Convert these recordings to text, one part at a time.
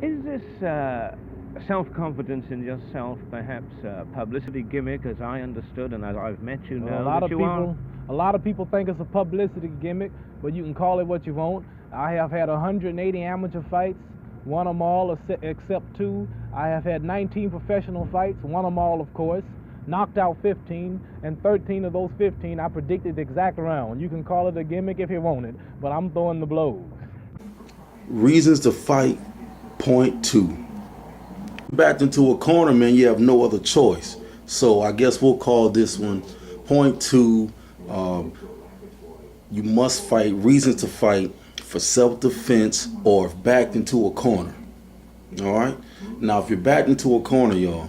Is this self-confidence in yourself perhaps a publicity gimmick, as I understood and as I've met you now? A lot of people think it's a publicity gimmick, but you can call it what you want. I have had 180 amateur fights, won them all except 2. I have had 19 professional fights, won them all, of course. Knocked out 15, and 13 of those 15 I predicted the exact round. You can call it a gimmick if you want it, but I'm throwing the blows. Reasons to fight, point 2. Backed into a corner, man, you have no other choice. So I guess we'll call this one point 2. You must fight. Reasons to fight for self-defense or if backed into a corner. All right? Now, if you're backed into a corner, y'all,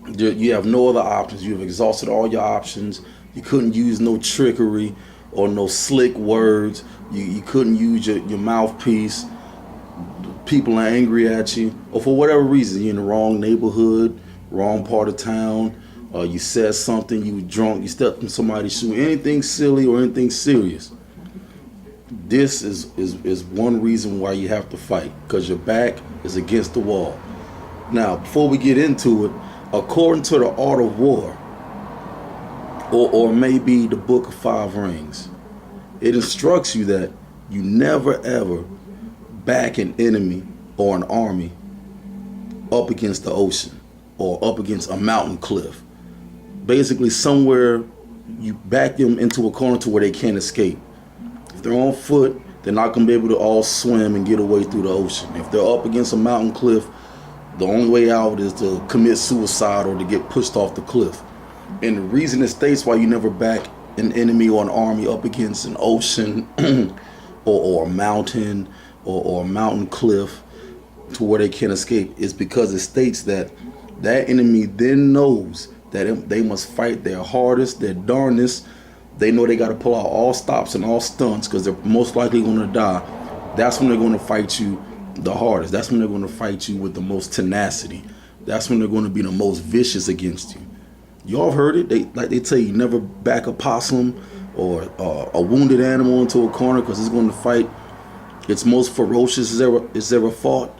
you have no other options. You've exhausted all your options. You couldn't use no trickery or no slick words. You couldn't use your mouthpiece. People are angry at you, or for whatever reason, you're in the wrong neighborhood, wrong part of town. You said something, you were drunk, you stepped in somebody's shoe, anything silly or anything serious. This is one reason why you have to fight, because your back is against the wall. Now, before we get into it, according to the Art of War, or maybe the Book of Five Rings, it instructs you that you never ever back an enemy or an army up against the ocean or up against a mountain cliff. Basically, somewhere you back them into a corner to where they can't escape. If they're on foot, they're not going to be able to all swim and get away through the ocean. If they're up against a mountain cliff, the only way out is to commit suicide or to get pushed off the cliff. And the reason it states why you never back an enemy or an army up against an ocean or a mountain or a mountain cliff to where they can't escape is because it states that that enemy then knows that they must fight their hardest, their darndest. They know they got to pull out all stops and all stunts because they're most likely going to die. That's when they're going to fight you the hardest. That's when they're going to fight you with the most tenacity. That's when they're going to be the most vicious against you. Y'all have heard it. They tell you never back a possum or a wounded animal into a corner because it's going to fight its most ferocious it's ever fought.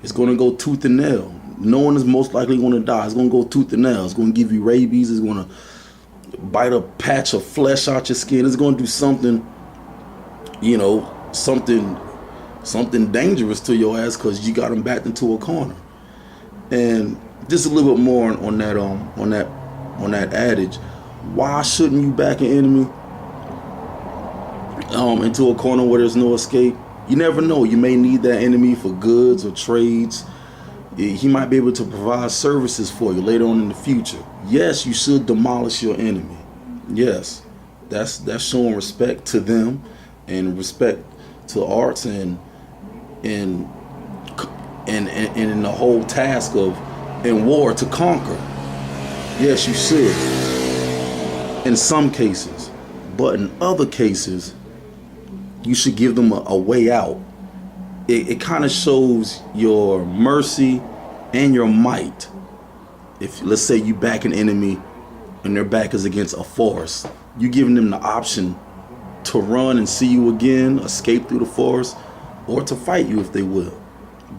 It's going to go tooth and nail. No one is most likely going to die. It's going to go tooth and nail. It's going to give you rabies. It's going to bite a patch of flesh out your skin. It's going to do something, something dangerous to your ass because you got them backed into a corner. And just a little bit more on that adage. Why shouldn't you back an enemy into a corner where there's no escape? You never know. You may need that enemy for goods or trades. He might be able to provide services for you later on in the future. Yes, you should demolish your enemy. Yes, that's showing respect to them and respect to arts and in the whole task of in war to conquer. Yes, you should. In some cases, but in other cases, you should give them a way out. It kind of shows your mercy and your might. If let's say you back an enemy and their back is against a forest, you giving them the option to run and see you again, escape through the forest, or to fight you if they will.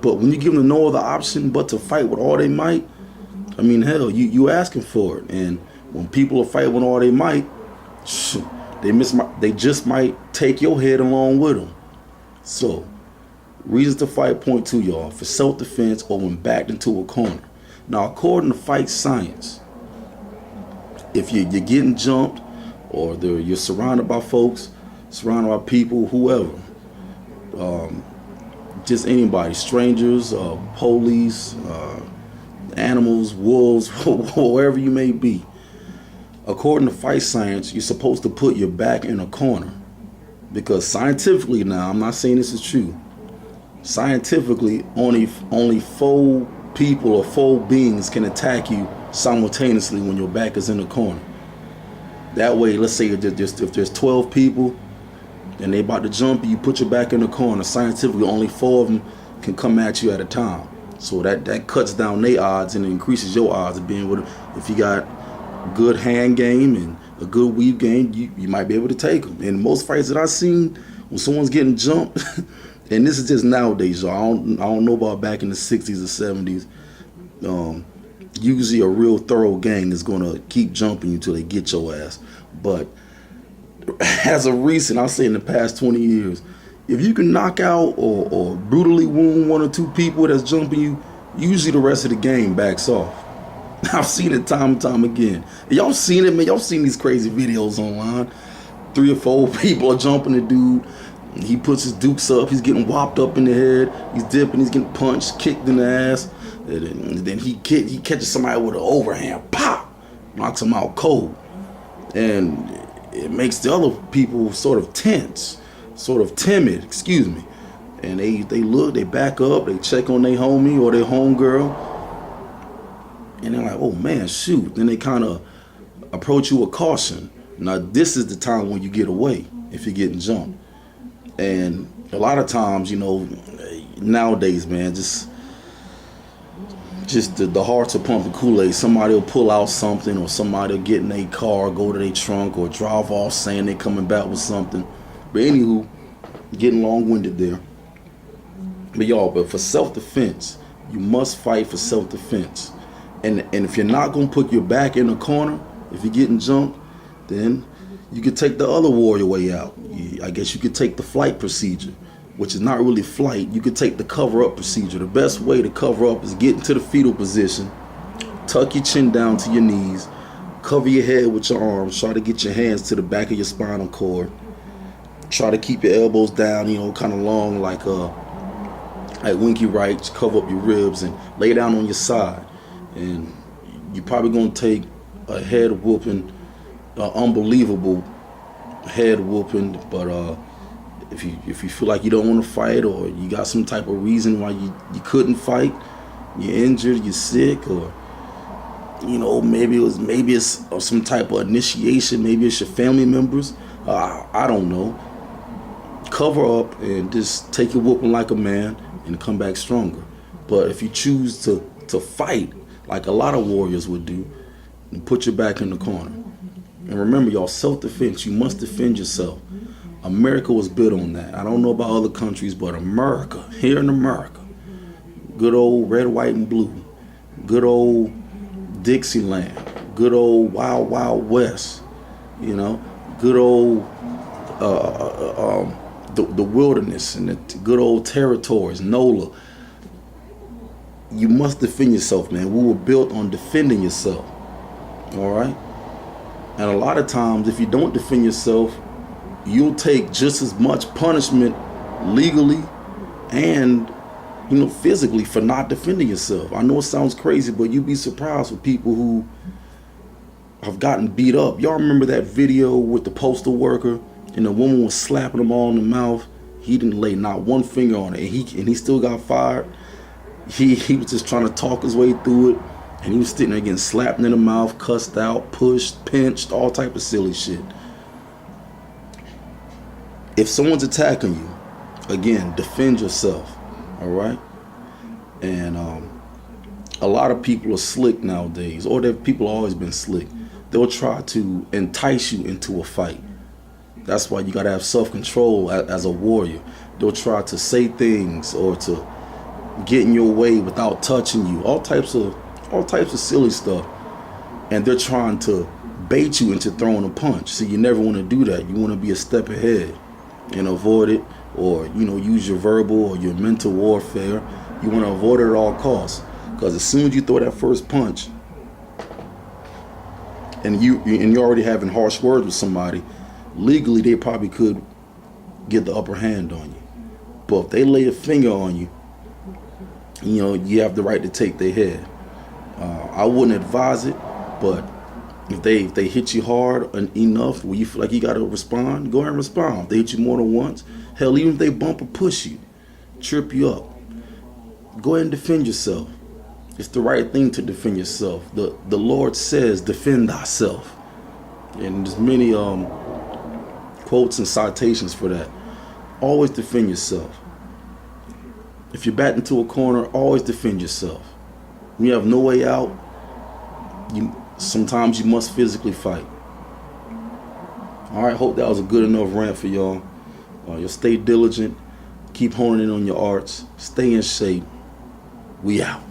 But when you give them no other option but to fight with all they might, I mean, hell, you asking for it. And when people are fighting with all they might, they just might take your head along with them. So, reasons to fight, point 2, y'all, for self-defense or when backed into a corner. Now, according to fight science, if you're getting jumped or you're surrounded by folks, surrounded by people, whoever, just anybody, strangers, police, animals, wolves, wherever you may be, according to fight science, you're supposed to put your back in a corner. Because scientifically now, I'm not saying this is true, scientifically, only 4 people or 4 beings can attack you simultaneously when your back is in the corner. That way, let's say if there's 12 people and they about to jump you, put your back in the corner. Scientifically, only 4 of them can come at you at a time. So that cuts down their odds and increases your odds of being able to. If you got good hand game and a good weave game, you might be able to take them. And most fights that I've seen, when someone's getting jumped, And this is just nowadays, y'all. I don't know about back in the 60s or 70s. Usually a real thorough gang is going to keep jumping you till they get your ass. But as of recent, I'll say in the past 20 years, if you can knock out or brutally wound one or two people that's jumping you, usually the rest of the game backs off. I've seen it time and time again. Y'all seen it, man. Y'all seen these crazy videos online. 3 or 4 people are jumping the dude. He puts his dukes up. He's getting whopped up in the head. He's dipping. He's getting punched, kicked in the ass. And then he catches somebody with an overhand. Pop! Knocks him out cold. And it makes the other people sort of tense, sort of timid, excuse me. And they look, they back up, they check on their homie or their homegirl. And they're like, oh man, shoot. Then they kind of approach you with caution. Now this is the time when you get away if you're getting jumped. And a lot of times, you know, nowadays, man, just the hearts are pumping Kool-Aid. Somebody will pull out something, or somebody will get in their car, go to their trunk, or drive off saying they're coming back with something. But anywho, getting long-winded there. But y'all, but for self-defense, you must fight for self-defense. And if you're not gonna put your back in the corner, if you're getting jumped, then you could take the other warrior way out. I guess you could take the flight procedure, which is not really flight. You could take the cover-up procedure. The best way to cover up is get into the fetal position, tuck your chin down to your knees, cover your head with your arms, try to get your hands to the back of your spinal cord, try to keep your elbows down, you know, kind of long like Winky Wright, cover up your ribs and lay down on your side. And you're probably going to take a head whooping, unbelievable head whooping, but if you feel like you don't want to fight, or you got some type of reason why you couldn't fight, you're injured, you're sick, or you know, maybe it's some type of initiation, maybe it's your family members, I don't know. Cover up and just take your whooping like a man and come back stronger. But if you choose to fight like a lot of warriors would do, and put your back in the corner. And remember, y'all, self-defense, you must defend yourself. America was built on that. I don't know about other countries, but America, here in America, good old red, white, and blue, good old Dixieland, good old Wild Wild West, you know, good old the wilderness and the good old territories, NOLA. You must defend yourself, man. We were built on defending yourself. All right? And a lot of times, if you don't defend yourself, you'll take just as much punishment legally and, you know, physically for not defending yourself. I know it sounds crazy, but you'd be surprised with people who have gotten beat up. Y'all remember that video with the postal worker and the woman was slapping him all in the mouth? He didn't lay not one finger on it, and he still got fired. He was just trying to talk his way through it, and he was sitting there getting slapped in the mouth, cussed out, pushed, pinched, all type of silly shit. If someone's attacking you, again, defend yourself, all right? And a lot of people are slick nowadays, or people have always been slick. They'll try to entice you into a fight. That's why you gotta have self-control as a warrior. They'll try to say things or to get in your way without touching you, all types of silly stuff, and they're trying to bait you into throwing a punch. So you never want to do that. You want to be a step ahead and avoid it, or you know, use your verbal or your mental warfare. You want to avoid it at all costs, because as soon as you throw that first punch and you're already having harsh words with somebody, legally they probably could get the upper hand on you. But if they lay a finger on you, you know, you have the right to take their head. I wouldn't advise it, but if they hit you hard enough where you feel like you got to respond, go ahead and respond. If they hit you more than once, hell, even if they bump or push you, trip you up, go ahead and defend yourself. It's the right thing to defend yourself. The Lord says, defend thyself. And there's many quotes and citations for that. Always defend yourself. If you're backed into a corner, always defend yourself. When you have no way out, sometimes you must physically fight. All right, hope that was a good enough rant for y'all. You'll stay diligent, Keep honing in on your arts. Stay in shape. We out.